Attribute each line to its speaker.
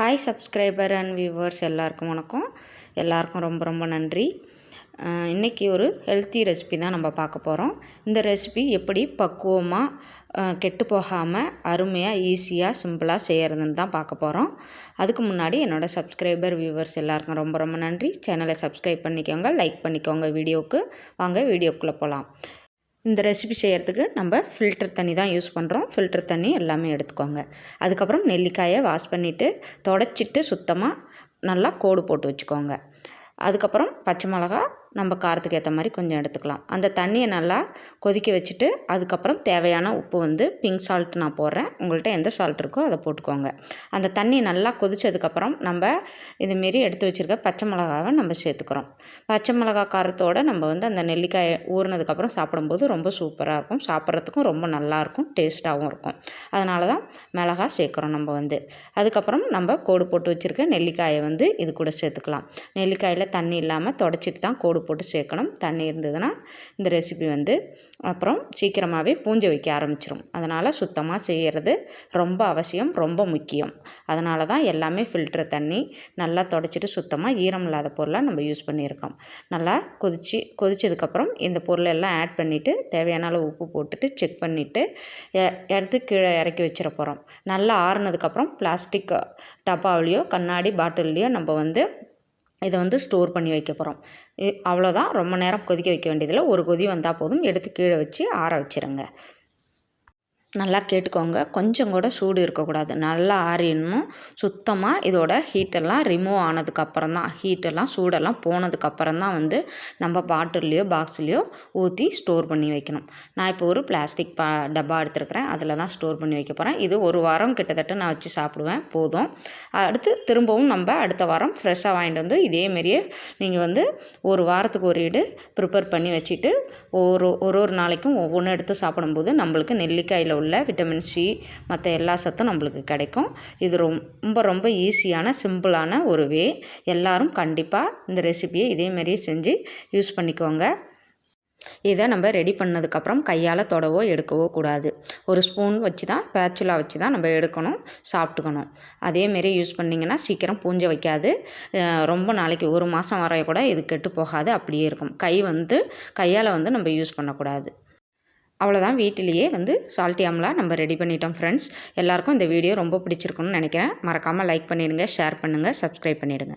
Speaker 1: Hi subscriber and viewers எல்லாருக்கும் வணக்கம். எல்லாருக்கும் ரொம்ப ரொம்ப நன்றி. இன்றைக்கி ஒரு ஹெல்த்தி ரெசிபி தான் நம்ம பார்க்க போகிறோம். இந்த ரெசிபி எப்படி பக்குவமாக கெட்டு போகாமல் அருமையாக ஈஸியாக சிம்பிளாக செய்கிறதுன்னு தான் பார்க்க போகிறோம். அதுக்கு முன்னாடி என்னோடய சப்ஸ்கிரைபர் வியூவர்ஸ் எல்லாருக்கும் ரொம்ப ரொம்ப நன்றி. சேனலை சப்ஸ்கிரைப் பண்ணிக்கோங்க, லைக் பண்ணிக்கோங்க. வீடியோவுக்கு வாங்க, வீடியோக்குள்ளே போகலாம். இந்த ரெசிபி செய்கிறதுக்கு நம்ம ஃபில்டர் தண்ணி தான் யூஸ் பண்ணுறோம். ஃபில்டர் தண்ணி எல்லாமே எடுத்துக்கோங்க. அதுக்கப்புறம் நெல்லிக்காயை வாஷ் பண்ணிவிட்டு தொடச்சிட்டு சுத்தமாக நல்லா கோடு போட்டு வச்சுக்கோங்க. அதுக்கப்புறம் பச்சை மிளகா நம்ம காரத்துக்கு ஏற்ற மாதிரி கொஞ்சம் எடுத்துக்கலாம். அந்த தண்ணியை நல்லா கொதிக்க வச்சுட்டு அதுக்கப்புறம் தேவையான உப்பு வந்து பிங்க் சால்ட் நான் போடுறேன். உங்கள்கிட்ட எந்த சால்ட் இருக்கோ அதை போட்டுக்கோங்க. அந்த தண்ணி நல்லா கொதித்ததுக்கப்புறம் நம்ம இதுமாரி எடுத்து வச்சுருக்க பச்சை மிளகாவை நம்ம சேர்த்துக்கிறோம். பச்சை மிளகா காரத்தோடு நம்ம வந்து அந்த நெல்லிக்காயை ஊறினதுக்கப்புறம் சாப்பிடும்போது ரொம்ப சூப்பராக இருக்கும். சாப்பிட்றதுக்கும் ரொம்ப நல்லாயிருக்கும், டேஸ்ட்டாகவும் இருக்கும். அதனால தான் மிளகா சேர்க்குறோம் நம்ம வந்து. அதுக்கப்புறம் நம்ம கோடு போட்டு வச்சுருக்க நெல்லிக்காயை வந்து இது கூட சேர்த்துக்கலாம். நெல்லிக்காயில் தண்ணி இல்லாமல் தொடச்சிட்டு தான் கோடு போட்டு சேர்க்கணும். தண்ணி இருந்ததுன்னா இந்த ரெசிபி வந்து அப்புறம் சீக்கிரமாகவே பூஞ்சை வைக்க ஆரம்பிச்சிடும். அதனால் சுத்தமாக செய்கிறது ரொம்ப அவசியம், ரொம்ப முக்கியம். அதனால தான் எல்லாமே ஃபில்டர் தண்ணி நல்லா தொடச்சிட்டு சுத்தமாக ஈரம் இல்லாத பொருளாக நம்ம யூஸ் பண்ணியிருக்கோம். நல்லா கொதிச்சதுக்கப்புறம் இந்த பொருளை எல்லாம் ஆட் பண்ணிவிட்டு தேவையான அளவு உப்பு போட்டுட்டு செக் பண்ணிவிட்டு எடுத்து கீழே இறக்கி வச்சிட போகிறோம். நல்லா ஆறுனதுக்கப்புறம் பிளாஸ்டிக் டப்பாவிலையோ கண்ணாடி பாட்டில்லையோ நம்ம வந்து இதை வந்து ஸ்டோர் பண்ணி வைக்க போகிறோம். அவ்வளோதான். ரொம்ப நேரம் கொதிக்க வைக்க வேண்டியதில்லை. ஒரு கொதி வந்தால் போதும். எடுத்து கீழே வச்சு ஆற வச்சிருங்க. நல்லா கேட்டுக்கோங்க, கொஞ்சம் கூட சூடு இருக்கக்கூடாது. நல்லா ஆறிடணும். சுத்தமாக இதோட ஹீட்டெல்லாம் ரிமூவ் ஆனதுக்கப்புறம் தான், ஹீட்டெல்லாம் சூடெல்லாம் போனதுக்கப்புறம் தான் வந்து நம்ம பாட்டில்லையோ பாக்ஸ்லேயோ ஊற்றி ஸ்டோர் பண்ணி வைக்கணும். நான் இப்போ ஒரு பிளாஸ்டிக் டப்பா எடுத்துருக்கிறேன். அதில் தான் ஸ்டோர் பண்ணி வைக்க போகிறேன். இது ஒரு வாரம் கிட்டத்தட்ட நான் வச்சு சாப்பிடுவேன், போதும். அடுத்து திரும்பவும் நம்ம அடுத்த வாரம் ஃப்ரெஷ்ஷாக வாங்கிட்டு வந்து இதேமாரியே நீங்கள் வந்து ஒரு வாரத்துக்கு ஒரு ஈடு ப்ரிப்பேர் பண்ணி வச்சுட்டு ஒரு நாளைக்கும் ஒவ்வொன்று எடுத்து சாப்பிடும்போது நம்மளுக்கு நெல்லிக்காயில் உள்ள விட்டமின் சி மற்ற எல்லா சத்தும் நம்மளுக்கு கிடைக்கும். இது ரொம்ப ரொம்ப ஈஸியான சிம்பிளான ஒரு வே. எல்லாரும் கண்டிப்பாக இந்த ரெசிபியை இதேமாரியே செஞ்சு யூஸ் பண்ணிக்கோங்க. இதை நம்ம ரெடி பண்ணதுக்கப்புறம் கையால் தொடவோ எடுக்கவோ கூடாது. ஒரு ஸ்பூன் வச்சு தான், பேச்சுலா வச்சு தான் நம்ம எடுக்கணும், சாப்பிட்டுக்கணும். அதேமாரி யூஸ் பண்ணிங்கன்னா சீக்கிரம் பூஞ்சை வைக்காது. ரொம்ப நாளைக்கு ஒரு மாதம் வரைய கூட இது கெட்டு போகாது, அப்படியே இருக்கும். கையால் வந்து நம்ம யூஸ் பண்ணக்கூடாது. அவ்வளோதான். வீட்டிலேயே வந்து சால்ட்டி ஆம்லா நம்ம ரெடி பண்ணிட்டோம் ஃப்ரெண்ட்ஸ். எல்லாருக்கும் இந்த வீடியோ ரொம்ப பிடிச்சிருக்குன்னு நினைக்கிறேன். மறக்காமல் லைக் பண்ணிடுங்க, ஷேர் பண்ணுங்கள், சப்ஸ்கிரைப் பண்ணிவிடுங்க.